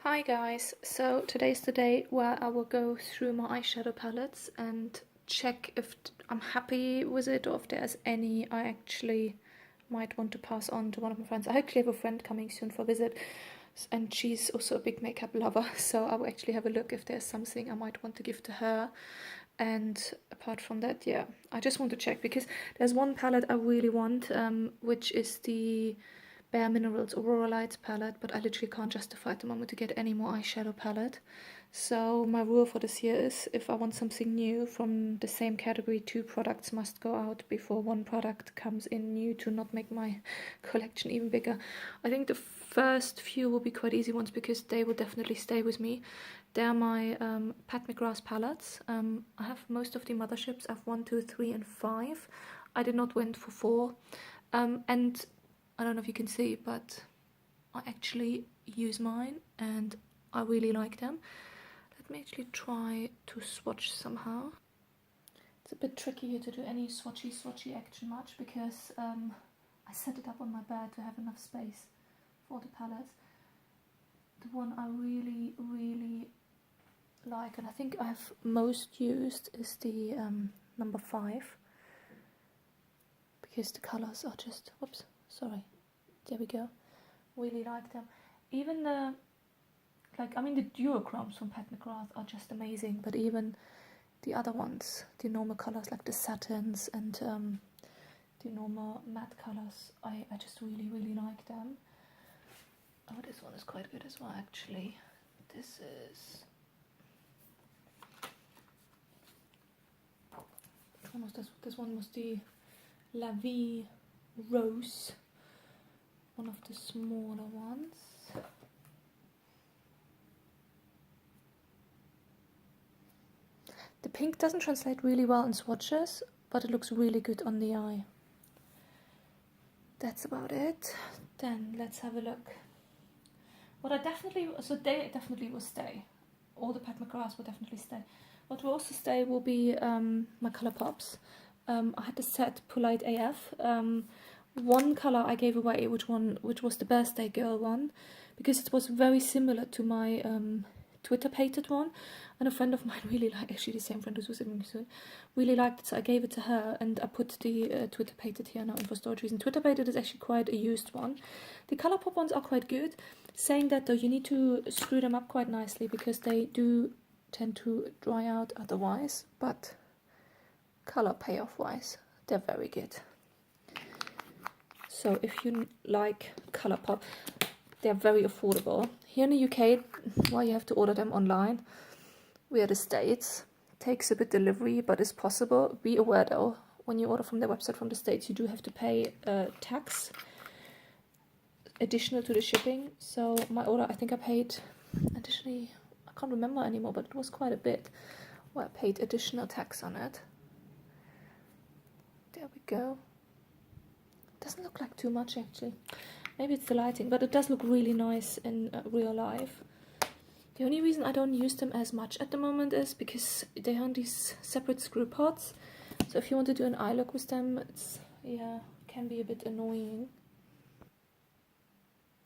Hi guys, so today's the day where I will go through my eyeshadow palettes and check if I'm happy with it or if there's any I actually might want to pass on to one of my friends. I actually have a friend coming soon for a visit and she's also a big makeup lover, so I will actually have a look if there's something I might want to give to her. And apart from that, yeah, I just want to check because there's one palette I really want, which is the Bare Minerals Aurora Lights palette, but I literally can't justify at the moment to get any more eyeshadow palette. So my rule for this year is if I want something new from the same category, 2 products must go out before 1 product comes in new to not make my collection even bigger. I think the first few will be quite easy ones because they will definitely stay with me. They're my Pat McGrath palettes. I have most of the motherships. I have 1, 2, 3 and 5. I did not went for 4. And I don't know if you can see, but I actually use mine and I really like them. Let me actually try to swatch somehow. It's a bit tricky here to do any swatchy action much because I set it up on my bed to have enough space for the palettes. The one I really like and I think I've most used is the number 5 because the colours are just, whoops, sorry. There we go. Really like them. Even the, like, I mean the duochromes from Pat McGrath are just amazing, but even the other ones, the normal colours like the satins and the normal matte colours, I just really like them. Oh, this one is quite good as well actually. This is, which one was this? This one was the La Vie Rose. One of the smaller ones. The pink doesn't translate really well in swatches, but it looks really good on the eye. That's about it. Then let's have a look. What I definitely, so they definitely will stay. All the Pat McGraths will definitely stay. What will also stay will be my Colourpops. I had the set Polite AF. One colour I gave away, which was the Birthday Girl one, because it was very similar to my Twitter painted one, and a friend of mine really liked, actually the same friend who's visiting me soon, really liked it, so I gave it to her, and I put the Twitter painted here now in for storage reasons. Twitter painted is actually quite a used one. The Colourpop ones are quite good. Saying that though, you need to screw them up quite nicely because they do tend to dry out otherwise, but colour payoff wise, they're very good. So if you like Colourpop, they're very affordable. Here in the UK, well, you have to order them online. We are the States. Takes a bit delivery, but it's possible. Be aware though, when you order from their website from the States, you do have to pay tax additional to the shipping. So my order, I think I paid additionally, I can't remember anymore, but it was quite a bit. Well, I paid additional tax on it. There we go. Doesn't look like too much actually. Maybe it's the lighting, but it does look really nice in real life. The only reason I don't use them as much at the moment is because they are on these separate screw pods. So if you want to do an eye look with them, it's, yeah, can be a bit annoying.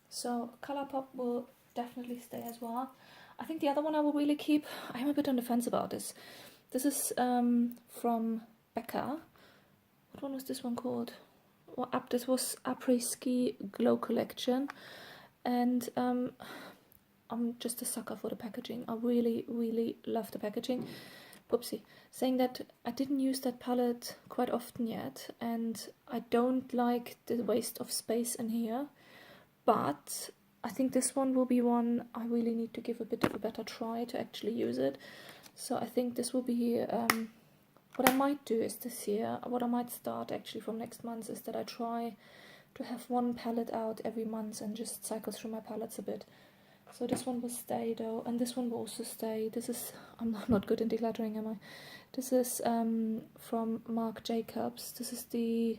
So Colourpop will definitely stay as well. I think the other one I will really keep, I'm a bit on the fence about this. This is from Becca. What one was this one called? Well, this was Après-Ski Glow Collection, and I'm just a sucker for the packaging. I really love the packaging. Whoopsie. Saying that, I didn't use that palette quite often yet, and I don't like the waste of space in here, but I think this one will be one I really need to give a bit of a better try to actually use it. So I think this will be what I might do is this year, what I might start actually from next month is that I try to have one palette out every month and just cycle through my palettes a bit. So this one will stay though, and this one will also stay. This is, I'm not good in decluttering, am I? This is from Marc Jacobs. This is the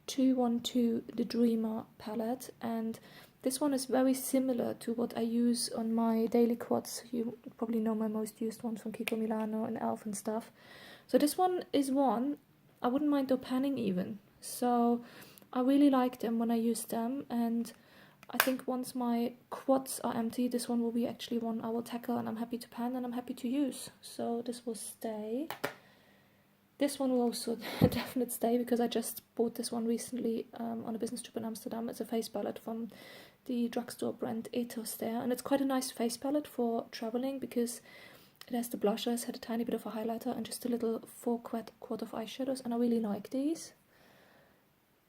212, the Dreamer palette, and this one is very similar to what I use on my daily quads. You probably know my most used ones from Kiko Milano and Elf and stuff. So this one is one I wouldn't mind though panning even. So I really like them when I use them, and I think once my quads are empty, this one will be actually one I will tackle, and I'm happy to pan and I'm happy to use. So this will stay. This one will also a definite stay because I just bought this one recently on a business trip in Amsterdam. It's a face palette from the drugstore brand Ethos there, and it's quite a nice face palette for traveling because it has the blushes, had a tiny bit of a highlighter, and just a little 4 quart of eyeshadows, and I really like these.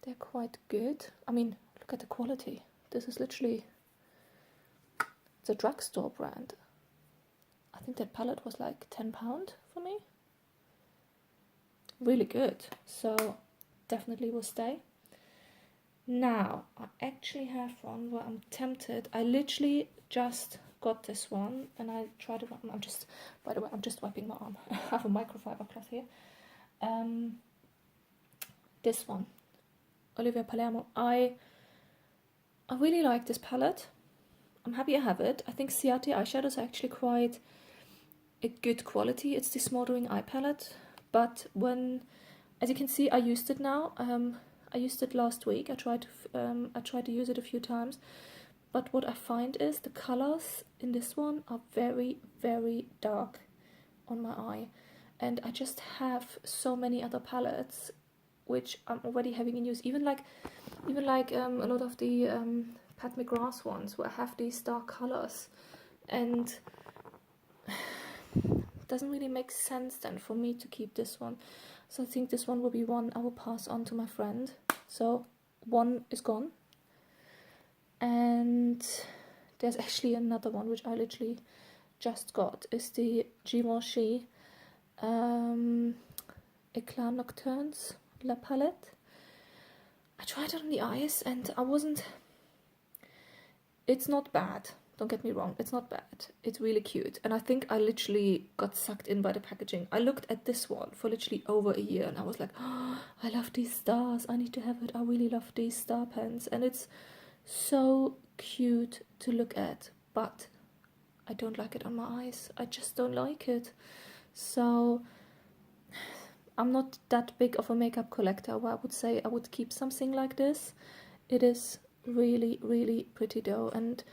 They're quite good. I mean, look at the quality. This is literally, it's a drugstore brand. I think that palette was like £10 for me. Really good. So definitely will stay. Now, I actually have one where I'm tempted. I literally just got this one and I tried it. I'm just, by the way, I'm just wiping my arm. I have a microfiber cloth here. This one, Olivia Palermo. I really like this palette. I'm happy I have it. I think Ciate eyeshadows are actually quite a good quality. It's the smoldering eye palette, but when, as you can see, I used it now. I used it last week. I tried to use it a few times, but what I find is the colors in this one are very, very dark on my eye, and I just have so many other palettes which I'm already having in use. Even like a lot of the Pat McGrath ones where I have these dark colors, and it doesn't really make sense then for me to keep this one. So I think this one will be one I will pass on to my friend. So one is gone, and there's actually another one which I literally just got. Is the Givenchy Eclat Nocturnes La Palette. I tried it on the eyes and it's not bad. Don't get me wrong, it's not bad. It's really cute. And I think I literally got sucked in by the packaging. I looked at this one for literally over a year and I was like, oh, I love these stars. I need to have it. I really love these star pens. And it's so cute to look at. But I don't like it on my eyes. I just don't like it. So I'm not that big of a makeup collector where I would say I would keep something like this. It is really, really pretty though. And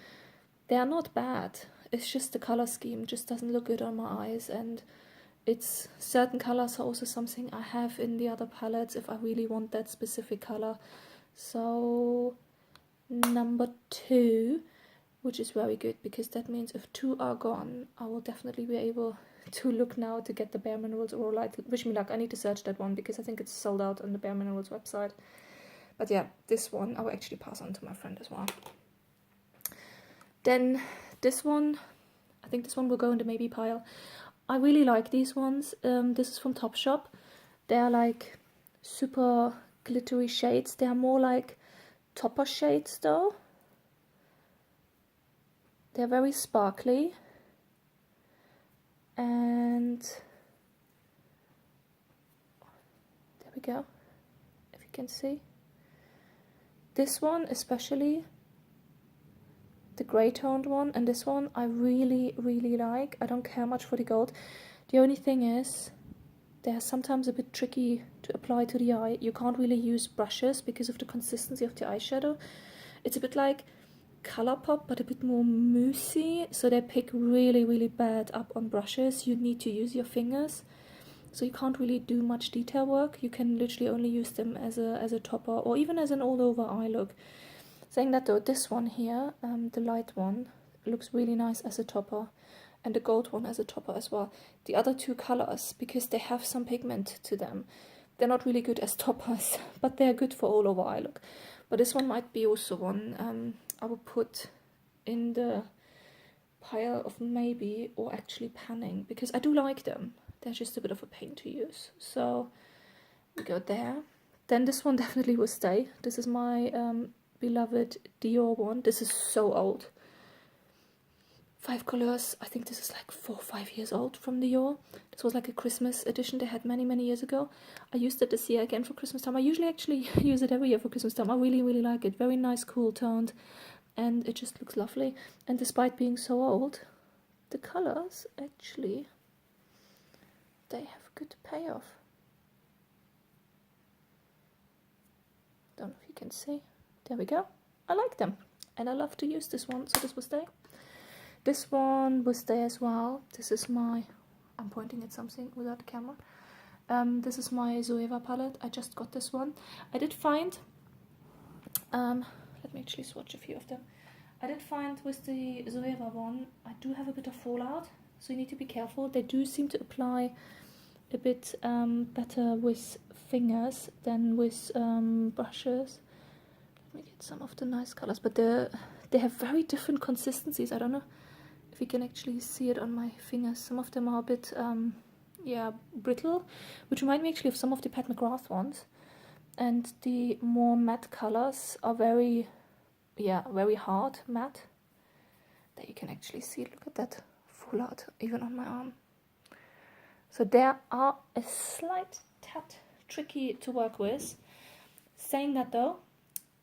they are not bad. It's just the color scheme just doesn't look good on my eyes, and it's certain colors are also something I have in the other palettes if I really want that specific color. So number 2, which is very good because that means if 2 are gone, I will definitely be able to look now to get the Bare Minerals Oral Light. Wish me luck. I need to search that one because I think it's sold out on the Bare Minerals website. But yeah, this one I will actually pass on to my friend as well. Then this one, I think this one will go in the maybe pile. I really like these ones. This is from Topshop. They are like super glittery shades. They are more like topper shades though. They're very sparkly. And there we go, if you can see. This one especially, the grey toned one, and this one I really, really like. I don't care much for the gold. The only thing is, they're sometimes a bit tricky to apply to the eye. You can't really use brushes because of the consistency of the eyeshadow. It's a bit like Colourpop, but a bit more moussey, so they pick really, really bad up on brushes. You need to use your fingers, so you can't really do much detail work. You can literally only use them as a topper or even as an all-over eye look. Saying that though, this one here, the light one, looks really nice as a topper, and the gold one as a topper as well. The other 2 colors, because they have some pigment to them, they're not really good as toppers, but they're good for all over eye look. But this one might be also one I will put in the pile of maybe, or actually panning, because I do like them. They're just a bit of a pain to use. So we go there. Then this one definitely will stay. This is my beloved Dior one. This is so old. 5 Couleurs. I think this is like 4 or 5 years old from Dior. This was like a Christmas edition they had many, many years ago. I used it this year again for Christmas time. I usually actually use it every year for Christmas time. I really, really like it. Very nice, cool toned, and it just looks lovely. And despite being so old, the colors actually, they have good payoff. Don't know if you can see. There we go. I like them. and I love to use this one, so this will stay. This one will stay as well. This is my, I'm pointing at something without the camera. This is my Zoeva palette. I just got this one. I did find, let me actually swatch a few of them. I did find with the Zoeva one, I do have a bit of fallout, so you need to be careful. They do seem to apply a bit better with fingers than with brushes. Let me get some of the nice colors, but they have very different consistencies. I don't know if you can actually see it on my fingers. Some of them are a bit yeah, brittle, which remind me actually of some of the Pat McGrath ones, and the more matte colors are very, yeah, very hard matte. There you can actually see, look at that fallout even on my arm. So they are a slight tad tricky to work with. Saying that though,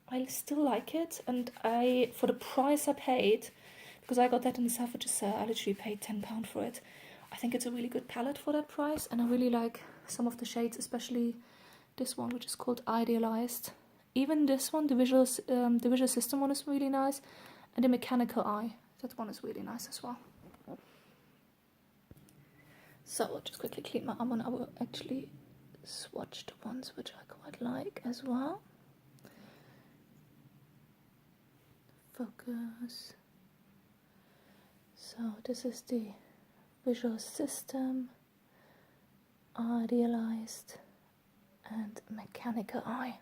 I still like it, and I, for the price I paid, because I got that in the Selfridges sale, I literally paid £10 for it. I think it's a really good palette for that price, and I really like some of the shades, especially this one, which is called Idealized. Even this one, the visual system one, is really nice, and the Mechanical Eye, that one is really nice as well. So I'll just quickly clean my arm, and I will actually swatch the ones which I quite like as well. Focus. So this is the visual system, Idealized, and Mechanical Eye,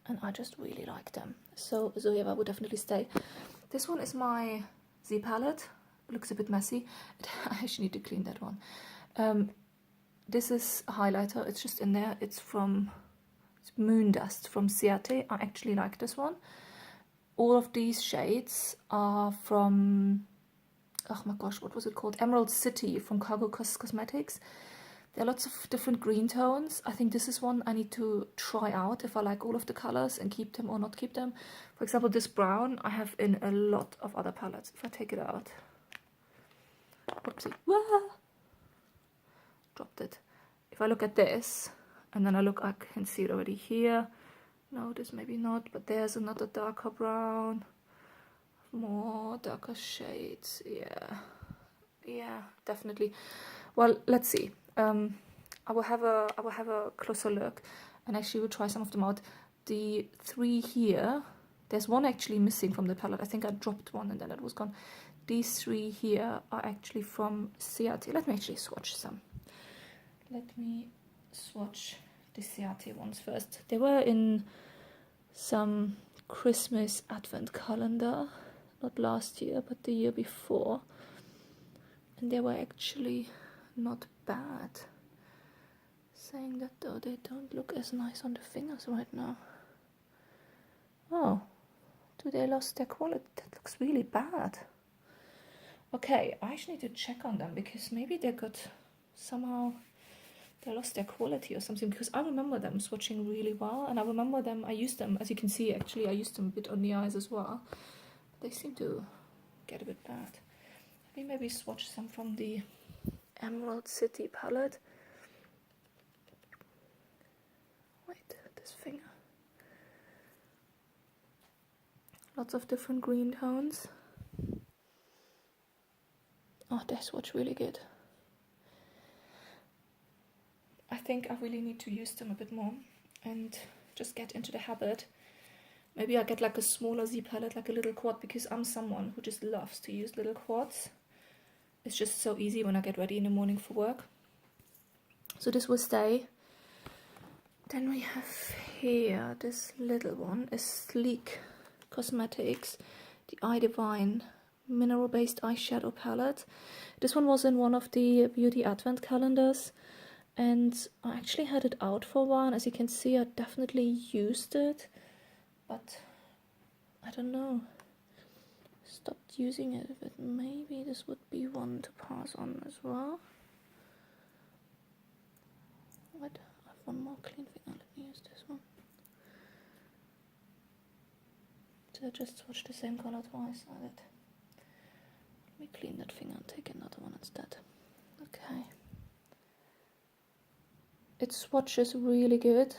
and I just really like them. So Zoeva would definitely stay. This one is my Z palette. It looks a bit messy. I actually need to clean that one. This is a highlighter. It's just in there. It's Moon Dust from Ciate. I actually like this one. All of these shades are from, oh my gosh, what was it called? Emerald City from Cargo Cosmetics. There are lots of different green tones. I think this is one I need to try out if I like all of the colors and keep them or not keep them. For example, this brown I have in a lot of other palettes. If I take it out. Oopsie. Wah! Dropped it. If I look at this, and then I can see it already here. No, this maybe not, but there's another darker brown. More darker shades. Yeah, definitely. Well, let's see. I will have a closer look, and actually we'll try some of them out. The three here, there's one actually missing from the palette. I think I dropped one and then it was gone. These three here are actually from Ciate. Let me actually swatch some. Let me swatch the Ciate ones first. They were in some Christmas advent calendar, not last year, but the year before. And they were actually not bad. Saying that though, they don't look as nice on the fingers right now. Oh, do they lost their quality? That looks really bad. Okay, I actually need to check on them, because maybe they got somehow, they lost their quality or something, because I remember them swatching really well, and I remember them, I used them, as you can see actually, I used them a bit on the eyes as well. They seem to get a bit bad. Let me maybe swatch some from the Emerald City palette. Wait, this finger. Lots of different green tones. Oh, they swatch really good. I think I really need to use them a bit more and just get into the habit. Maybe I get like a smaller Z palette, like a little quad, because I'm someone who just loves to use little quads. It's just so easy when I get ready in the morning for work. So this will stay. Then we have here, this little one is Sleek Cosmetics, the Eye Divine mineral based eyeshadow palette. This one was in one of the beauty advent calendars, and I actually had it out for a while. As you can see, I definitely used it, but I don't know, stopped using it. But maybe this would be one to pass on as well. What? I have one more clean finger. Let me use this one. So I just swatched the same color twice. I did. Let me clean that finger and take another one instead. Okay. It swatches really good,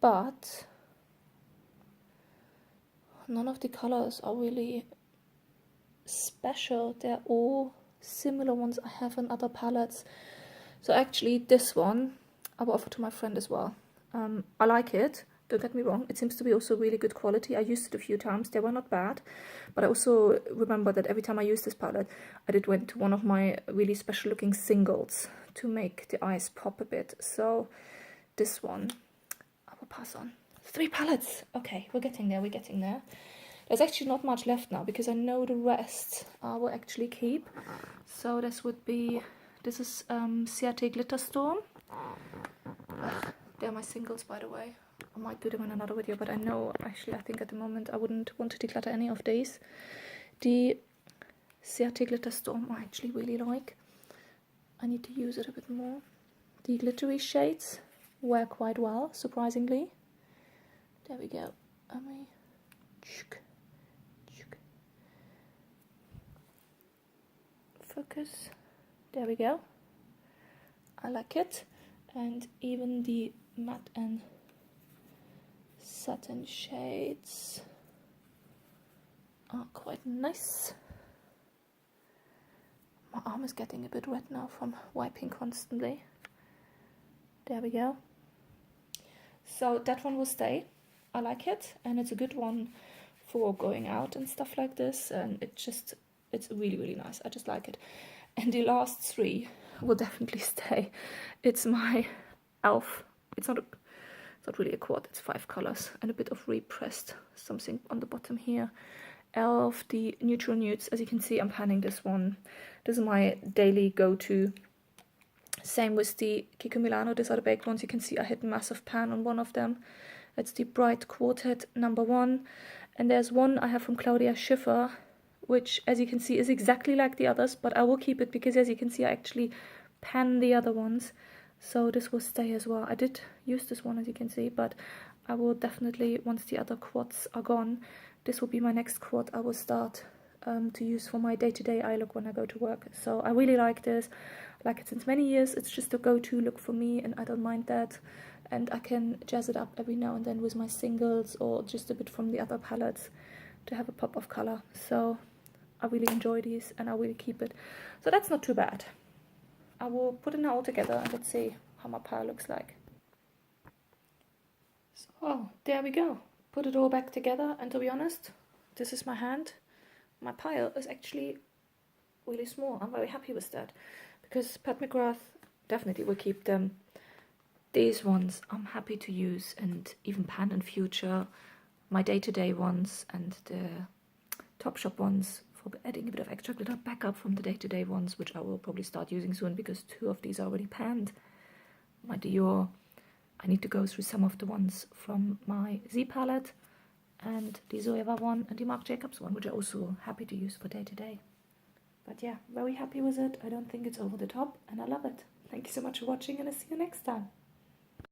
but none of the colors are really special. They're all similar ones I have in other palettes. So actually this one I will offer to my friend as well. I like it, don't get me wrong, it seems to be also really good quality. I used it a few times, they were not bad, but I also remember that every time I used this palette I did went to one of my really special looking singles to make the eyes pop a bit. So this one I will pass on. 3 palettes, okay, we're getting there, we're getting there. There's actually not much left now because I know the rest I will actually keep. So this would be, this is de-clutter Storm. They're my singles, by the way. I might do them in another video, but I know, actually, I think at the moment I wouldn't want to declutter any of these. The de-clutter Storm I actually really like. I need to use it a bit more. The glittery shades wear quite well, surprisingly. There we go. Focus. There we go. I like it. And even the matte and satin shades are quite nice. My arm is getting a bit wet now from wiping constantly. There we go. So that one will stay. I like it, and it's a good one for going out and stuff like this, and it's really, really nice. I just like it. And the last 3 will definitely stay. It's my e.l.f. It's not really a quad, it's 5 colors and a bit of repressed something on the bottom here. e.l.f. the neutral nudes. As you can see, I'm panning this one. This is my daily go-to. Same with the Kiko Milano. These are the baked ones. You can see I hit massive pan on one of them. It's the Bright Quartet #1. And there's one I have from Claudia Schiffer, which, as you can see, is exactly like the others, but I will keep it because, as you can see, I actually pan the other ones. So this will stay as well. I did use this one, as you can see, but I will definitely, once the other quads are gone, this will be my next quad I will start to use for my day-to-day eye look when I go to work. So I really like this. I like it since many years. It's just a go-to look for me, and I don't mind that. And I can jazz it up every now and then with my singles or just a bit from the other palettes to have a pop of color. So I really enjoy these and I will keep it. So that's not too bad. I will put it now all together and let's see how my pile looks like. So there we go. Put it all back together, and to be honest, this is my hand. My pile is actually really small. I'm very happy with that because Pat McGrath definitely will keep them. These ones I'm happy to use and even pan in future. My day-to-day ones and the Topshop ones for adding a bit of extra glitter back up from the day-to-day ones, which I will probably start using soon because 2 of these are already panned. My Dior. I need to go through some of the ones from my Z palette and the Zoeva one and the Marc Jacobs one, which I'm also happy to use for day-to-day. But yeah, very happy with it. I don't think it's over the top and I love it. Thank you so much for watching and I'll see you next time.